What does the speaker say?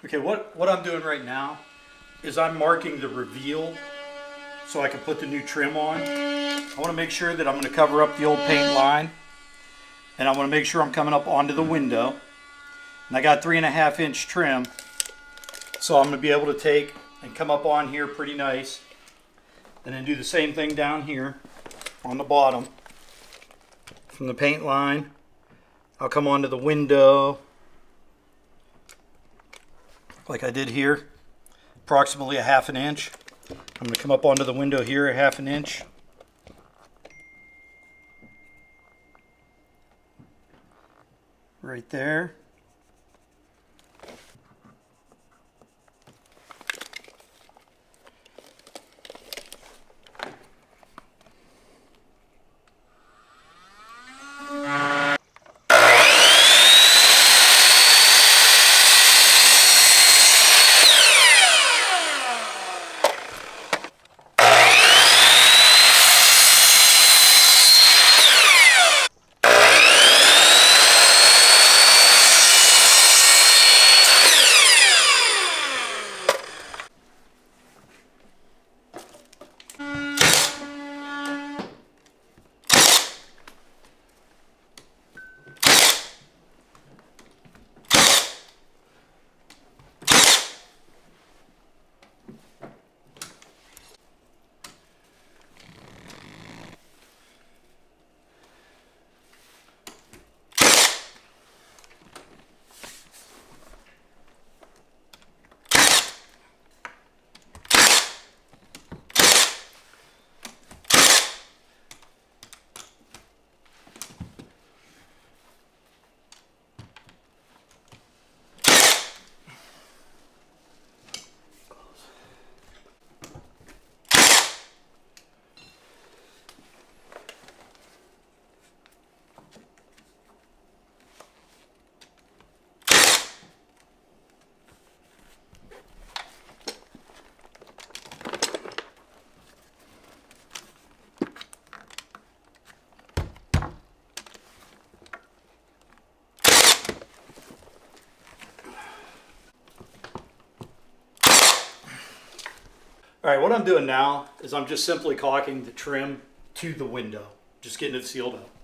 Okay, what I'm doing right now is I'm marking the reveal so I can put the new trim on. I want to make sure that I'm going to cover up the old paint line, and I want to make sure I'm coming up onto the window. And I got 3.5 inch trim, so I'm going to be able to take and come up on here pretty nice, and then do the same thing down here on the bottom. From the paint line, I'll come onto the window like I did here, approximately 1/2 inch. I'm going to come up onto the window here 1/2 inch. Right there. All right, what I'm doing now is I'm just simply caulking the trim to the window, just getting it sealed up.